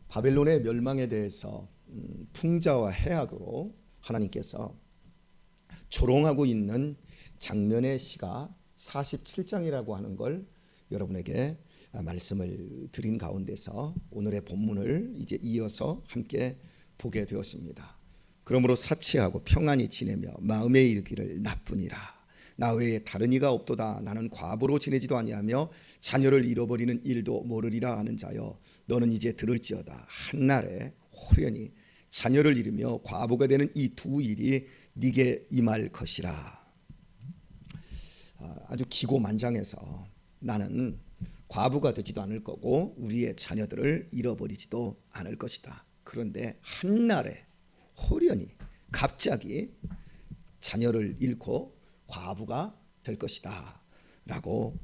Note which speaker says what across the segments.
Speaker 1: 바벨론의 멸망에 대해서 풍자와 해악으로 하나님께서 조롱하고 있는 장면의 시가 47장이라고 하는 걸 여러분에게 말씀을 드린 가운데서 오늘의 본문을 이제 이어서 함께 보게 되었습니다. 그러므로 사치하고 평안히 지내며 마음에 이르기를 나뿐이라. 나 외에 다른 이가 없도다. 나는 과부로 지내지도 아니하며 자녀를 잃어버리는 일도 모르리라 하는 자여, 너는 이제 들을지어다. 한날에 호련히 자녀를 잃으며 과부가 되는 이 두 일이 네게 임할 것이라. 아주 기고만장해서 나는 과부가 되지도 않을 거고 우리의 자녀들을 잃어버리지도 않을 것이다. 그런데 한날에 호련히 갑자기 자녀를 잃고 과부가 될 것이다 라고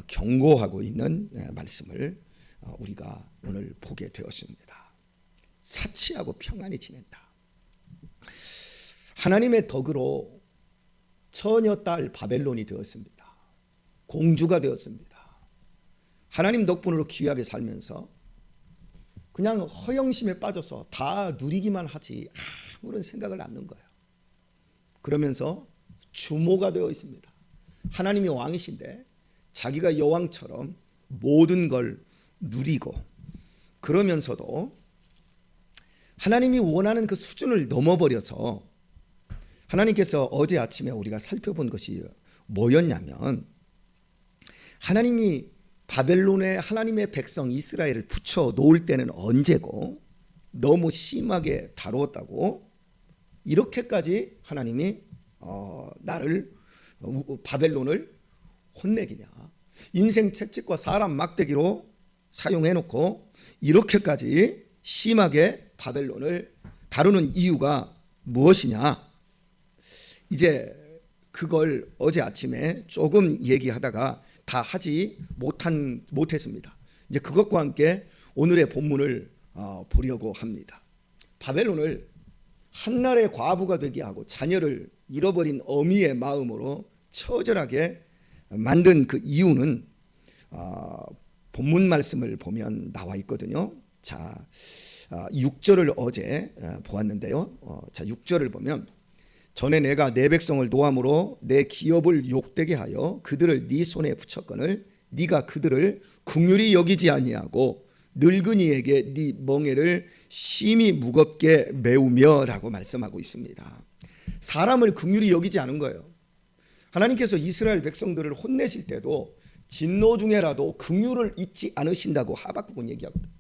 Speaker 1: 경고하고 있는 말씀을 우리가 오늘 보게 되었습니다. 사치하고 평안히 지낸다. 하나님의 덕으로 처녀딸 바벨론이 되었습니다. 공주가 되었습니다. 하나님 덕분으로 귀하게 살면서 그냥 허영심에 빠져서 다 누리기만 하지 아무런 생각을 안 하는 거예요. 그러면서 주모가 되어 있습니다. 하나님이 왕이신데 자기가 여왕처럼 모든 걸 누리고, 그러면서도 하나님이 원하는 그 수준을 넘어버려서 하나님께서 어제 아침에 우리가 살펴본 것이 뭐였냐면, 하나님이 바벨론에 하나님의 백성 이스라엘을 붙여 놓을 때는 언제고 너무 심하게 다루었다고 이렇게까지 하나님이 나를 바벨론을 혼내기냐, 인생 채찍과 사람 막대기로 사용해놓고 이렇게까지 심하게 바벨론을 다루는 이유가 무엇이냐. 이제 그걸 어제 아침에 조금 얘기하다가 다 하지 못했습니다. 이제 그것과 함께 오늘의 본문을 보려고 합니다. 바벨론을 한날의 과부가 되게 하고 자녀를 잃어버린 어미의 마음으로 처절하게 만든 그 이유는 본문 말씀을 보면 나와 있거든요. 자, 6절을 어제 보았는데요. 자, 6절을 보면, 전에 내가 내 백성을 노함으로 내 기업을 욕되게 하여 그들을 네 손에 붙였거늘 네가 그들을 긍휼히 여기지 아니하고 늙은이에게 네 멍에를 심히 무겁게 메우며 라고 말씀하고 있습니다. 사람을 긍휼히 여기지 않은 거예요. 하나님께서 이스라엘 백성들을 혼내실 때도 진노 중에라도 긍휼을 잊지 않으신다고 하박국은 얘기하거든요.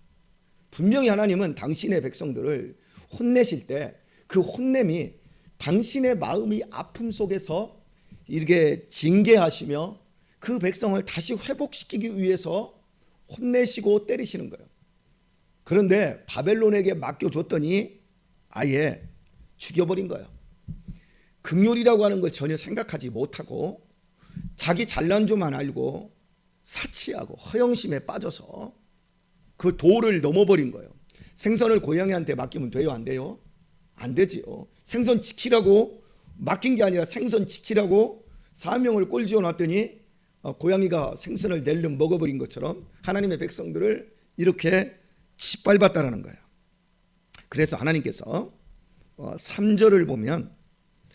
Speaker 1: 분명히 하나님은 당신의 백성들을 혼내실 때 그 혼냄이 당신의 마음이 아픔 속에서 이렇게 징계하시며 그 백성을 다시 회복시키기 위해서 혼내시고 때리시는 거예요. 그런데 바벨론에게 맡겨줬더니 아예 죽여버린 거예요. 긍휼이라고 하는 걸 전혀 생각하지 못하고 자기 잘난 줄만 알고 사치하고 허영심에 빠져서 그 도를 넘어버린 거예요. 생선을 고양이한테 맡기면 돼요? 안 돼요? 안 되지요. 생선 지키라고 맡긴 게 아니라 생선 지키라고 사명을 꼴지어 놨더니 고양이가 생선을 낼름 먹어버린 것처럼 하나님의 백성들을 이렇게 짓밟았다라는 거예요. 그래서 하나님께서 3절을 보면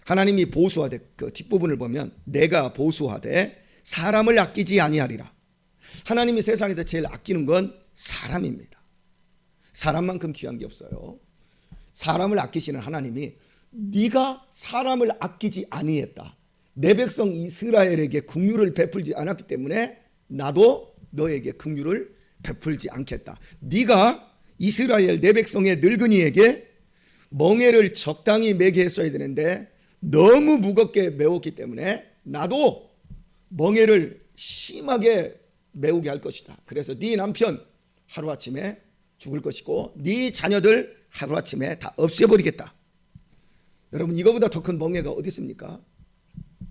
Speaker 1: 하나님이 보수하되, 그 뒷부분을 보면 내가 보수하되 사람을 아끼지 아니하리라. 하나님이 세상에서 제일 아끼는 건 사람입니다. 사람만큼 귀한 게 없어요. 사람을 아끼시는 하나님이 네가 사람을 아끼지 아니했다, 내 백성 이스라엘에게 긍휼을 베풀지 않았기 때문에 나도 너에게 긍휼을 베풀지 않겠다. 네가 이스라엘 내 백성의 늙은이에게 멍에를 적당히 매게 했어야 되는데 너무 무겁게 메웠기 때문에 나도 멍에를 심하게 메우게 할 것이다. 그래서 네 남편 하루아침에 죽을 것이고 네 자녀들 하루아침에 다 없애버리겠다. 여러분, 이거보다 더 큰 멍에가 어디 있습니까?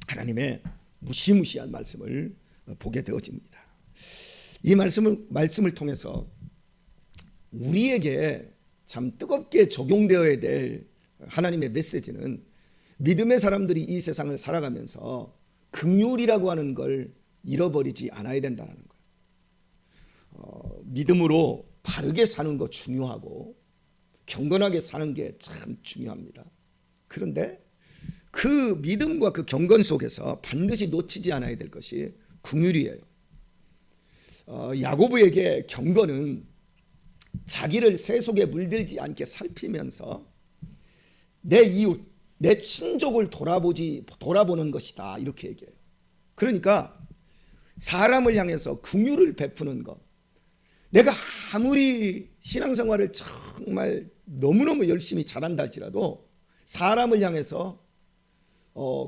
Speaker 1: 하나님의 무시무시한 말씀을 보게 되어집니다. 이 말씀을 통해서 우리에게 참 뜨겁게 적용되어야 될 하나님의 메시지는, 믿음의 사람들이 이 세상을 살아가면서 긍휼이라고 하는 걸 잃어버리지 않아야 된다는 거예요. 믿음으로 바르게 사는 거 중요하고 경건하게 사는 게 참 중요합니다. 그런데 그 믿음과 그 경건 속에서 반드시 놓치지 않아야 될 것이 긍휼이에요. 야고보에게 경건은 자기를 새 속에 물들지 않게 살피면서 내 이웃, 내 친족을 돌아보는 것이다, 이렇게 얘기해요. 그러니까 사람을 향해서 긍휼을 베푸는 것, 내가 아무리 신앙생활을 정말 너무너무 열심히 잘한다 할지라도 사람을 향해서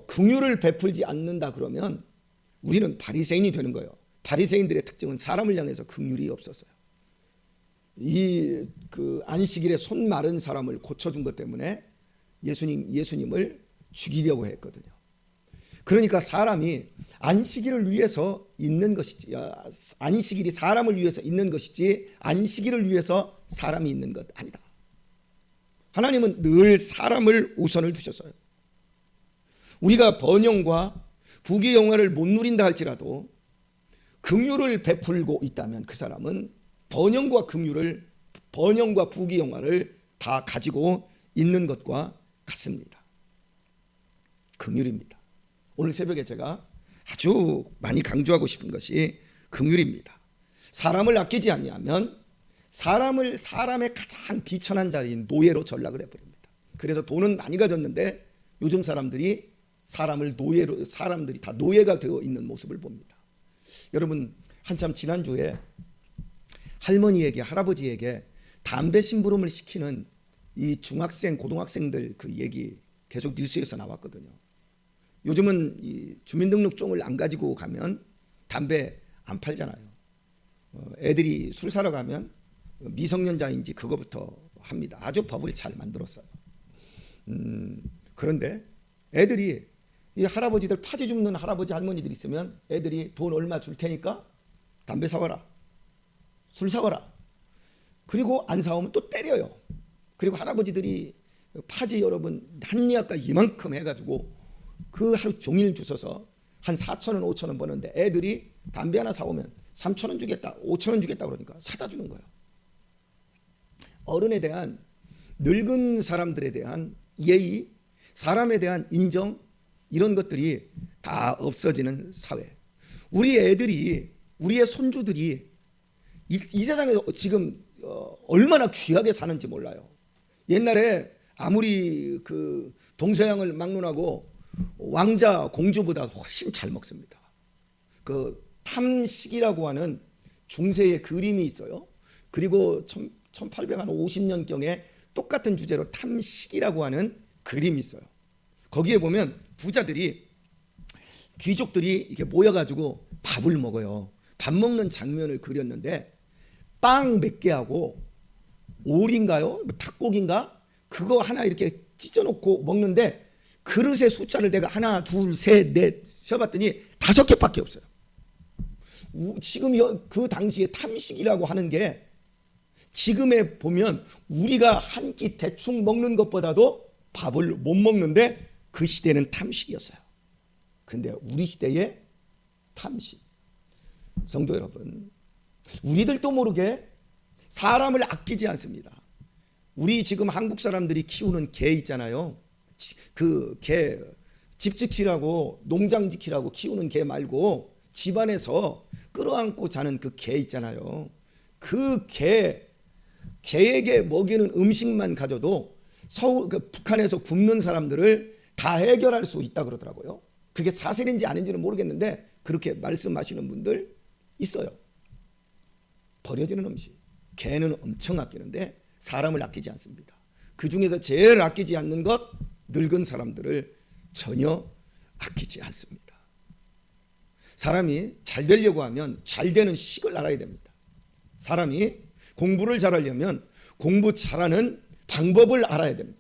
Speaker 1: 긍휼을 베풀지 않는다 그러면 우리는 바리새인이 되는 거예요. 바리새인들의 특징은 사람을 향해서 긍휼이 없었어요. 그 안식일에 손 마른 사람을 고쳐준 것 때문에 예수님을 죽이려고 했거든요. 그러니까 사람이 안식일을 위해서 있는 것이지, 안식일이 사람을 위해서 있는 것이지 안식일을 위해서 사람이 있는 것 아니다. 하나님은 늘 사람을 우선을 두셨어요. 우리가 번영과 부귀 영화를 못 누린다 할지라도 긍휼을 베풀고 있다면 그 사람은 번영과 부귀 영화를 다 가지고 있는 것과 같습니다. 긍휼입니다. 오늘 새벽에 제가 아주 많이 강조하고 싶은 것이 긍휼입니다. 사람을 아끼지 아니하면 사람의 가장 비천한 자리인 노예로 전락을 해버립니다. 그래서 돈은 많이 가졌는데 요즘 사람들이 사람들이 다 노예가 되어 있는 모습을 봅니다. 여러분, 한참 지난주에 할머니에게 할아버지에게 담배 심부름을 시키는 이 중학생 고등학생들 그 얘기 계속 뉴스에서 나왔거든요. 요즘은 이 주민등록증을 안 가지고 가면 담배 안 팔잖아요. 애들이 술 사러 가면 미성년자인지 그거부터 합니다. 아주 법을 잘 만들었어요. 그런데 애들이 이 할아버지들 파지 줍는 할아버지 할머니들 있으면 애들이 돈 얼마 줄 테니까 담배 사와라, 술 사와라. 그리고 안 사오면 또 때려요. 그리고 할아버지들이 파지 여러분 한 약가 이만큼 해가지고 그 하루 종일 주셔서 한 4,000원 5,000원 버는데 애들이 담배 하나 사오면 3,000원 주겠다 5,000원 주겠다 그러니까 사다 주는 거예요. 어른에 대한, 늙은 사람들에 대한 예의, 사람에 대한 인정, 이런 것들이 다 없어지는 사회. 우리 애들이, 우리의 손주들이 이 세상에서 지금 얼마나 귀하게 사는지 몰라요. 옛날에 아무리 그 동서양을 막론하고 왕자 공주보다 훨씬 잘 먹습니다. 그 탐식이라고 하는 중세의 그림이 있어요. 그리고 1850년경에 똑같은 주제로 탐식이라고 하는 그림이 있어요. 거기에 보면 부자들이, 귀족들이 이렇게 모여가지고 밥을 먹어요. 밥 먹는 장면을 그렸는데 빵 몇 개하고 오리인가요? 닭고기인가? 그거 하나 이렇게 찢어놓고 먹는데 그릇의 숫자를 내가 하나, 둘, 셋, 넷 세어봤더니 5개밖에 없어요. 지금 그 당시에 탐식이라고 하는 게 지금에 보면 우리가 한 끼 대충 먹는 것보다도 밥을 못 먹는데 그 시대는 탐식이었어요. 근데 우리 시대에 탐식. 성도 여러분, 우리들도 모르게 사람을 아끼지 않습니다. 우리 지금 한국 사람들이 키우는 개 있잖아요. 그 개, 집 지키라고, 농장 지키라고 키우는 개 말고 집안에서 끌어안고 자는 그 개 있잖아요. 그 개에게 먹이는 음식만 가져도 북한에서 굶는 사람들을 다 해결할 수 있다 그러더라고요. 그게 사실인지 아닌지는 모르겠는데 그렇게 말씀하시는 분들 있어요. 버려지는 음식, 개는 엄청 아끼는데 사람을 아끼지 않습니다. 그 중에서 제일 아끼지 않는 것, 늙은 사람들을 전혀 아끼지 않습니다. 사람이 잘 되려고 하면 잘 되는 식을 알아야 됩니다. 사람이 공부를 잘하려면 공부 잘하는 방법을 알아야 됩니다.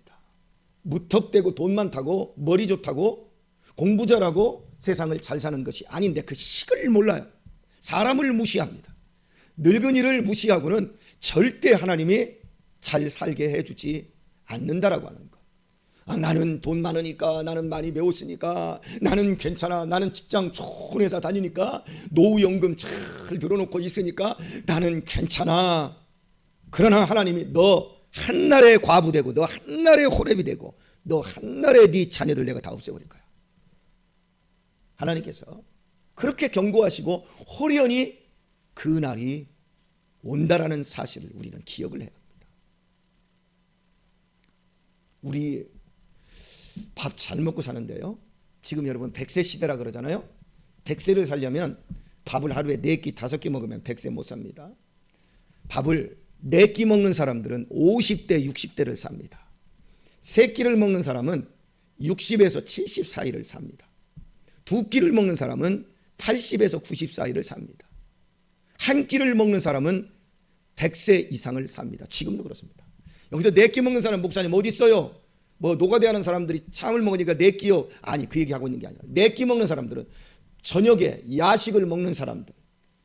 Speaker 1: 무턱대고 돈 많다고 머리 좋다고 공부 잘하고 세상을 잘 사는 것이 아닌데 그 식을 몰라요. 사람을 무시합니다. 늙은이를 무시하고는 절대 하나님이 잘 살게 해주지 않는다라고 하는 것. 나는 돈 많으니까, 나는 많이 배웠으니까, 나는 괜찮아, 나는 직장 좋은 회사 다니니까, 노후연금 잘 들어놓고 있으니까 나는 괜찮아. 그러나 하나님이 너 한날에 과부 되고 너 한날에 호렙이 되고 너 한날에 네 자녀들 내가 다 없애버릴 거야. 하나님께서 그렇게 경고하시고 호련히 그 날이 온다라는 사실을 우리는 기억을 해야 합니다. 우리 밥 잘 먹고 사는데요, 지금 여러분 100세 시대라 그러잖아요. 100세를 살려면 밥을 하루에 4끼 5끼 먹으면 100세 못 삽니다. 밥을 4끼 먹는 사람들은 50대 60대를 삽니다. 3끼를 먹는 사람은 60에서 70 사이를 삽니다. 2끼를 먹는 사람은 80에서 90 사이를 삽니다. 한 끼를 먹는 사람은 100세 이상을 삽니다. 지금도 그렇습니다. 여기서 4끼 먹는 사람 목사님 어디 있어요? 뭐 노가대하는 사람들이 참을 먹으니까 4끼요. 아니, 그 얘기하고 있는 게 아니라 4끼 먹는 사람들은 저녁에 야식을 먹는 사람들,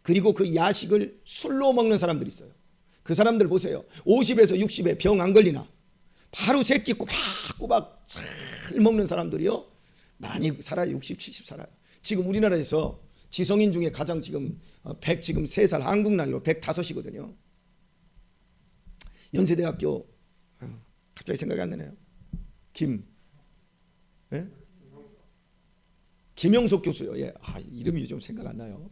Speaker 1: 그리고 그 야식을 술로 먹는 사람들이 있어요. 그 사람들 보세요. 50에서 60에 병 안 걸리나? 바로 3끼 꼬박꼬박 잘 먹는 사람들이요, 많이 살아요. 60, 70 살아요. 지금 우리나라에서 지성인 중에 가장 지금 103살, 한국 나이로 105이거든요. 연세대학교, 갑자기 생각이 안 나네요. 김영석 교수요. 예, 이름이 좀 생각 안 나요.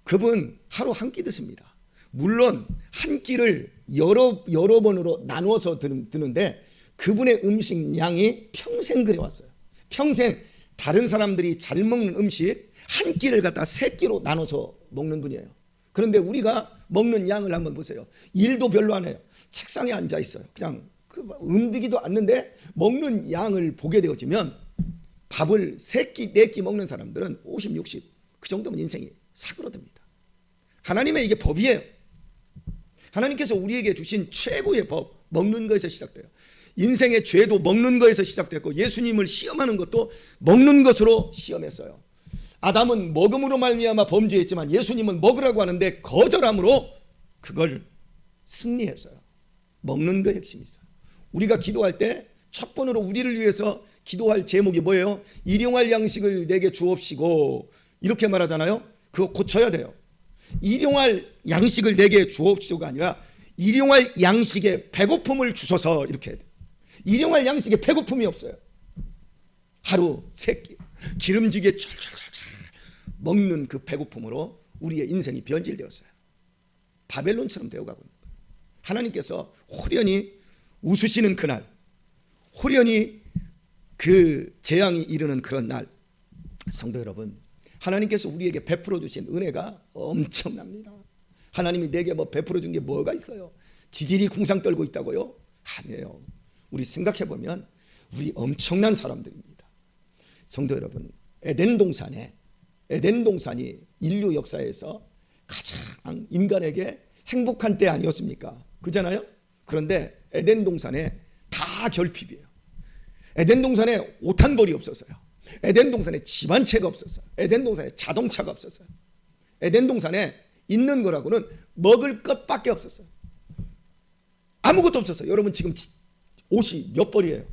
Speaker 1: 그분 하루 한 끼 드십니다. 물론 한 끼를 여러 번으로 나누어서 드는데 그분의 음식 양이 평생 그래왔어요. 평생 다른 사람들이 잘 먹는 음식 한 끼를 갖다 3끼로 나눠서 먹는 분이에요. 그런데 우리가 먹는 양을 한번 보세요. 일도 별로 안 해요. 책상에 앉아 있어요. 그냥 움직이도 않는데 먹는 양을 보게 되어지면 밥을 3끼 4끼 먹는 사람들은 50, 60 그 정도면 인생이 사그러듭니다. 하나님의 이게 법이에요. 하나님께서 우리에게 주신 최고의 법, 먹는 것에서 시작돼요. 인생의 죄도 먹는 것에서 시작됐고 예수님을 시험하는 것도 먹는 것으로 시험했어요. 아담은 먹음으로 말미암아 범죄했지만 예수님은 먹으라고 하는데 거절함으로 그걸 승리했어요. 먹는 거 핵심이 있어요. 우리가 기도할 때 첫 번으로 우리를 위해서 기도할 제목이 뭐예요? 일용할 양식을 내게 주옵시고, 이렇게 말하잖아요. 그거 고쳐야 돼요. 일용할 양식을 내게 주옵시고가 아니라 일용할 양식에 배고픔을 주소서, 이렇게 해야 돼요. 일용할 양식에 배고픔이 없어요. 하루 3끼 기름지게 철철철철 먹는 그 배고픔으로 우리의 인생이 변질되었어요. 바벨론처럼 되어가고 있는 거예요. 하나님께서 호련히 웃으시는 그날, 호련히 그 재앙이 이르는 그런 날, 성도 여러분, 하나님께서 우리에게 베풀어 주신 은혜가 엄청납니다. 하나님이 내게 뭐 베풀어 준 게 뭐가 있어요? 지질이 궁상 떨고 있다고요? 아니에요. 우리 생각해 보면 우리 엄청난 사람들입니다. 성도 여러분, 에덴 동산이 인류 역사에서 가장 인간에게 행복한 때 아니었습니까? 그잖아요. 그런데 에덴 동산에 다 결핍이에요. 에덴 동산에 옷 한 벌이 없었어요. 에덴 동산에 집 한 채가 없었어요. 에덴 동산에 자동차가 없었어요. 에덴 동산에 있는 거라고는 먹을 것밖에 없었어요. 아무것도 없었어요. 여러분 지금 옷이 몇 벌이에요?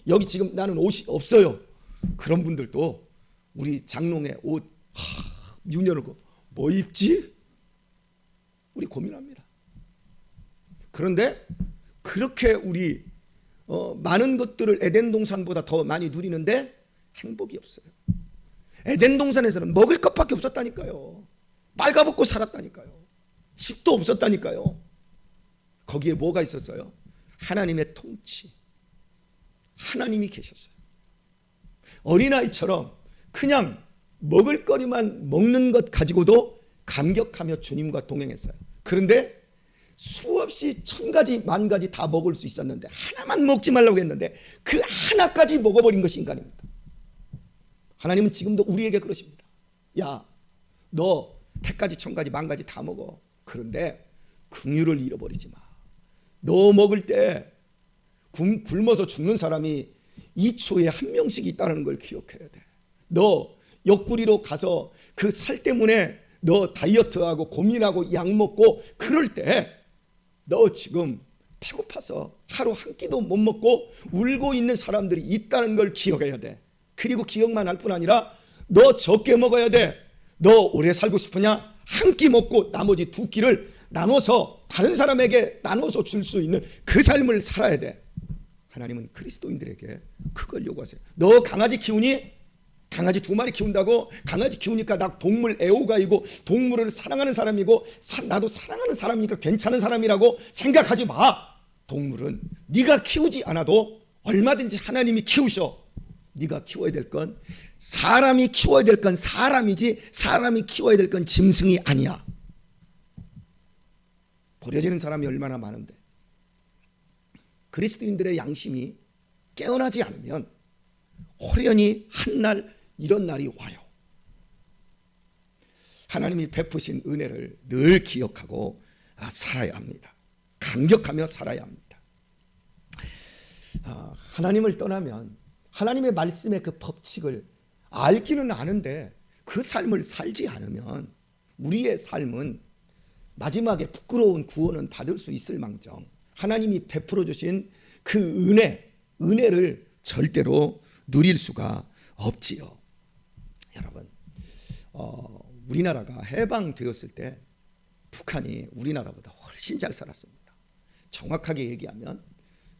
Speaker 1: 여기 지금 나는 옷이 없어요. 그런 분들도 우리 장롱에 옷 문 열고 뭐 입지? 우리 고민합니다. 그런데 그렇게 우리 많은 것들을 에덴 동산보다 더 많이 누리는데 행복이 없어요. 에덴 동산에서는 먹을 것밖에 없었다니까요. 빨가벗고 살았다니까요. 집도 없었다니까요. 거기에 뭐가 있었어요? 하나님의 통치, 하나님이 계셨어요. 어린아이처럼 그냥 먹을거리만 먹는 것 가지고도 감격하며 주님과 동행했어요. 그런데 수없이 1000가지 만가지 다 먹을 수 있었는데 하나만 먹지 말라고 했는데 그 하나까지 먹어버린 것이 인간입니다. 하나님은 지금도 우리에게 그러십니다. 야, 너 100가지 1000가지 만가지 다 먹어. 그런데 긍휼을 잃어버리지 마. 너 먹을 때 굶어서 죽는 사람이 2초에 1명씩 있다는 걸 기억해야 돼. 너 옆구리로 가서 그 살 때문에 너 다이어트하고 고민하고 약 먹고 그럴 때 너 지금 배고파서 하루 한 끼도 못 먹고 울고 있는 사람들이 있다는 걸 기억해야 돼. 그리고 기억만 할 뿐 아니라 너 적게 먹어야 돼. 너 오래 살고 싶으냐? 한 끼 먹고 나머지 2끼를 나눠서 다른 사람에게 나눠서 줄 수 있는 그 삶을 살아야 돼. 하나님은 그리스도인들에게 그걸 요구하세요. 너 강아지 키우니? 강아지 2마리 키운다고? 강아지 키우니까 나 동물 애호가이고 동물을 사랑하는 사람이고 나도 사랑하는 사람이니까 괜찮은 사람이라고 생각하지 마. 동물은 네가 키우지 않아도 얼마든지 하나님이 키우셔. 네가 키워야 될 건, 사람이 키워야 될 건 사람이지 사람이 키워야 될 건 짐승이 아니야. 버려지는 사람이 얼마나 많은데. 그리스도인들의 양심이 깨어나지 않으면 호련히 한날 이런 날이 와요. 하나님이 베푸신 은혜를 늘 기억하고 살아야 합니다. 감격하며 살아야 합니다. 하나님을 떠나면 하나님의 말씀의 그 법칙을 알기는 아는데 그 삶을 살지 않으면 우리의 삶은 마지막에 부끄러운 구원은 받을 수 있을 망정 하나님이 베풀어 주신 그 은혜를 절대로 누릴 수가 없지요. 여러분, 우리나라가 해방되었을 때 북한이 우리나라보다 훨씬 잘 살았습니다. 정확하게 얘기하면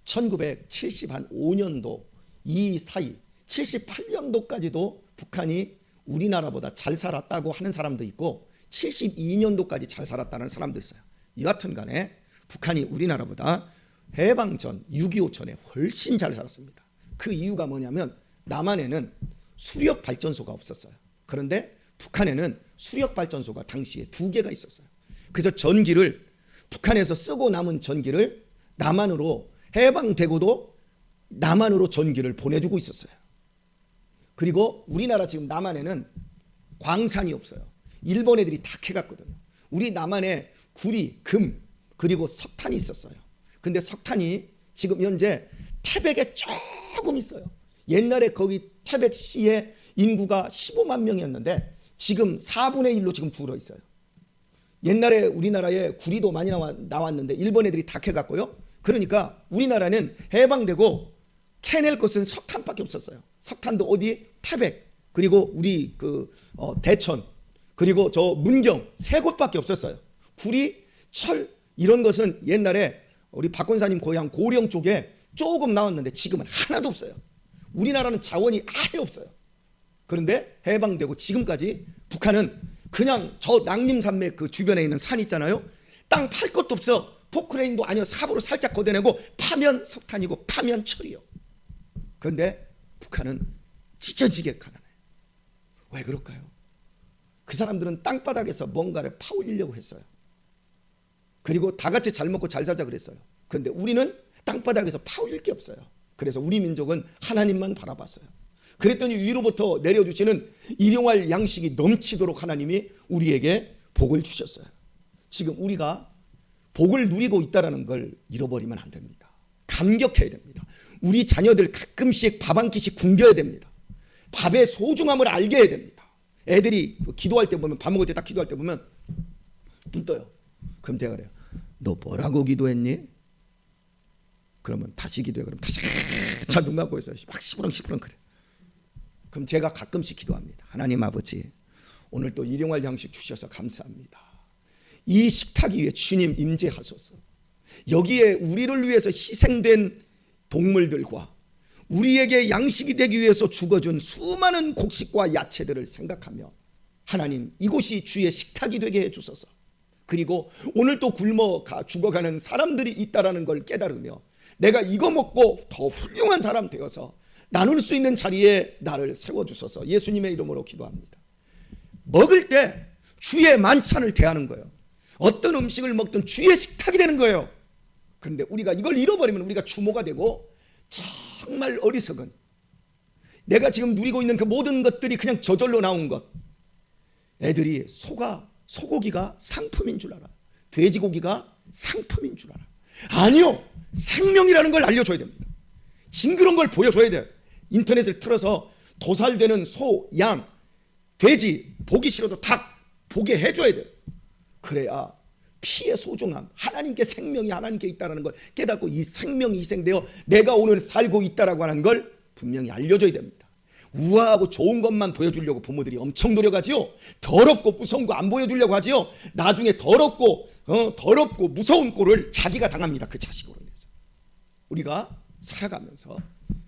Speaker 1: 1975년도 이 사이 78년도까지도 북한이 우리나라보다 잘 살았다고 하는 사람도 있고 72년도까지 잘 살았다는 사람도 있어요. 여하튼 간에 북한이 우리나라보다 해방 전 6.25 전에 훨씬 잘 살았습니다. 그 이유가 뭐냐면 남한에는 수력 발전소가 없었어요. 그런데 북한에는 수력 발전소가 당시에 2개가 있었어요. 그래서 전기를 북한에서 쓰고 남은 전기를 남한으로 해방되고도 남한으로 전기를 보내주고 있었어요. 그리고 우리나라 지금 남한에는 광산이 없어요. 일본 애들이 다 캐갔거든요. 우리 남한에 구리, 금 그리고 석탄이 있었어요. 근데 석탄이 지금 현재 태백에 조금 있어요. 옛날에 거기 태백시의 인구가 15만 명이었는데 지금 4분의 1로 지금 줄어 있어요. 옛날에 우리나라에 구리도 많이 나왔는데 일본 애들이 다 캐갔고요. 그러니까 우리나라는 해방되고 캐낼 것은 석탄밖에 없었어요. 석탄도 어디? 태백, 그리고 우리 대천, 그리고 저 문경 3곳밖에 없었어요. 구리, 철 이런 것은 옛날에 우리 박권사님 고향 고령 쪽에 조금 나왔는데 지금은 하나도 없어요. 우리나라는 자원이 아예 없어요. 그런데 해방되고 지금까지 북한은 그냥 저 낭림산맥 그 주변에 있는 산 있잖아요. 땅 팔 것도 없어. 포크레인도 아니요. 삽으로 살짝 걷어내고 파면 석탄이고 파면 철이요. 그런데 북한은 찢어지게 가난해요. 왜 그럴까요? 그 사람들은 땅바닥에서 뭔가를 파올리려고 했어요. 그리고 다 같이 잘 먹고 잘 살자 그랬어요. 그런데 우리는 땅바닥에서 파올릴 게 없어요. 그래서 우리 민족은 하나님만 바라봤어요. 그랬더니 위로부터 내려주시는 일용할 양식이 넘치도록 하나님이 우리에게 복을 주셨어요. 지금 우리가 복을 누리고 있다는 걸 잃어버리면 안 됩니다. 감격해야 됩니다. 우리 자녀들 가끔씩 밥 한 끼씩 굶겨야 됩니다. 밥의 소중함을 알게 해야 됩니다. 애들이 기도할 때 보면 밥 먹을 때 딱 기도할 때 보면 눈 떠요. 그럼 제가 그래요. 너 뭐라고 기도했니? 그러면 다시 기도해. 그럼 다시 눈 감고 있어요. 막 시부렁시부렁 그래. 그럼 제가 가끔씩 기도합니다. 하나님 아버지, 오늘 또 일용할 양식 주셔서 감사합니다. 이 식탁 위에 주님 임재하소서. 여기에 우리를 위해서 희생된 동물들과 우리에게 양식이 되기 위해서 죽어준 수많은 곡식과 야채들을 생각하며 하나님, 이곳이 주의 식탁이 되게 해주소서. 그리고 오늘 또 굶어 죽어가는 사람들이 있다는 걸 깨달으며 내가 이거 먹고 더 훌륭한 사람 되어서 나눌 수 있는 자리에 나를 세워주소서. 예수님의 이름으로 기도합니다. 먹을 때 주의 만찬을 대하는 거예요. 어떤 음식을 먹든 주의 식탁이 되는 거예요. 그런데 우리가 이걸 잃어버리면 우리가 추모가 되고 정말 어리석은, 내가 지금 누리고 있는 그 모든 것들이 그냥 저절로 나온 것. 애들이 소고기가 상품인 줄 알아. 돼지고기가 상품인 줄 알아. 아니요, 생명이라는 걸 알려줘야 됩니다. 징그러운 걸 보여줘야 돼요. 인터넷을 틀어서 도살되는 소, 양, 돼지 보기 싫어도 닭 보게 해줘야 돼요. 그래야 피의 소중함, 하나님께 생명이 하나님께 있다는 걸 깨닫고 이 생명이 희생되어 내가 오늘 살고 있다라고 하는 걸 분명히 알려줘야 됩니다. 우아하고 좋은 것만 보여주려고 부모들이 엄청 노력하지요. 더럽고 무서운 거 안 보여주려고 하지요. 나중에 더럽고 더럽고 무서운 꼴을 자기가 당합니다. 그 자식으로 인해서. 우리가 살아가면서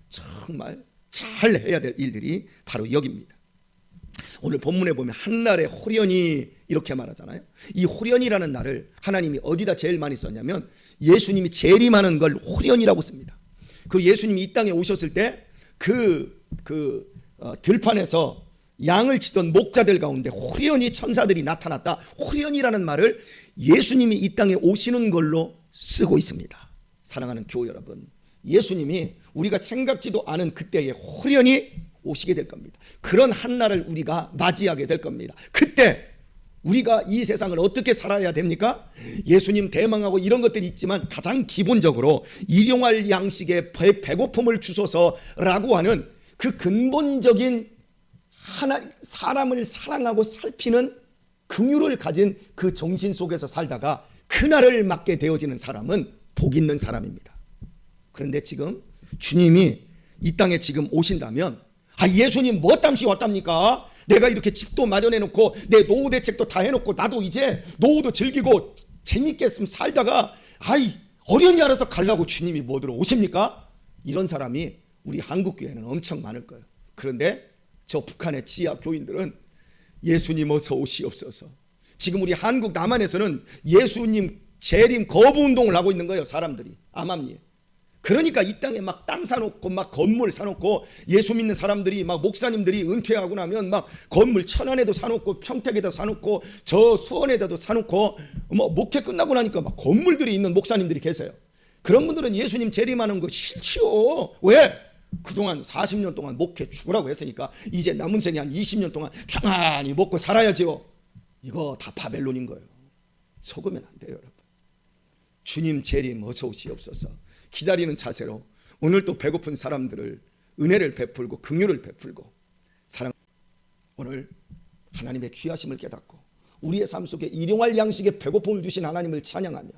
Speaker 1: 정말 잘 해야 될 일들이 바로 여기입니다. 오늘 본문에 보면 한날의 호련히 이렇게 말하잖아요. 이 호련이라는 날을 하나님이 어디다 제일 많이 썼냐면 예수님이 재림하는 걸 호련이라고 씁니다. 그리고 예수님이 이 땅에 오셨을 때 들판에서 양을 치던 목자들 가운데 호련히 천사들이 나타났다. 호련이라는 말을 예수님이 이 땅에 오시는 걸로 쓰고 있습니다. 사랑하는 교우 여러분, 예수님이 우리가 생각지도 않은 그때에 호련히 오시게 될 겁니다. 그런 한날을 우리가 맞이하게 될 겁니다. 그때 우리가 이 세상을 어떻게 살아야 됩니까? 예수님 대망하고 이런 것들이 있지만 가장 기본적으로 일용할 양식에 배고픔을 주소서라고 하는 그 근본적인 사람을 사랑하고 살피는 긍휼을 가진 그 정신 속에서 살다가 그날을 맞게 되어지는 사람은 복 있는 사람입니다. 그런데 지금 주님이 이 땅에 지금 오신다면 예수님 뭐 땀시 왔답니까? 내가 이렇게 집도 마련해 놓고 내 노후 대책도 다 해놓고 나도 이제 노후도 즐기고 재밌게 살다가 어련히 알아서 가려고 주님이 뭐들어 오십니까? 이런 사람이 우리 한국교회는 엄청 많을 거예요. 그런데 저 북한의 지하 교인들은 예수님 어서 오시옵소서. 지금 우리 한국 남한에서는 예수님 재림 거부 운동을 하고 있는 거예요. 사람들이 암암리에. 그러니까 이 땅에 막 땅 사놓고 막 건물 사놓고 예수 믿는 사람들이 막 목사님들이 은퇴하고 나면 막 건물 천안에도 사놓고 평택에도 사놓고 저 수원에도 사놓고 목회 끝나고 나니까 막 건물들이 있는 목사님들이 계세요. 그런 분들은 예수님 재림하는 거 싫지요. 왜? 그동안 40년 동안 목회 죽으라고 했으니까 이제 남은 생에 한 20년 동안 평안히 먹고 살아야지요. 이거 다 바벨론인 거예요. 속으면 안 돼요, 여러분. 주님 재림 어서 오시옵소서. 기다리는 자세로 오늘 또 배고픈 사람들을 은혜를 베풀고 긍휼을 베풀고 오늘 하나님의 귀하심을 깨닫고 우리의 삶 속에 일용할 양식에 배고픔을 주신 하나님을 찬양하며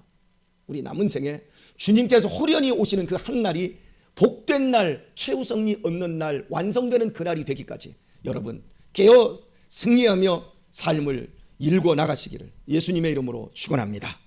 Speaker 1: 우리 남은 생에 주님께서 호련히 오시는 그 한날이 복된 날, 최우성리 얻는 날, 완성되는 그날이 되기까지 여러분 깨어 승리하며 삶을 일궈 나가시기를 예수님의 이름으로 축원합니다.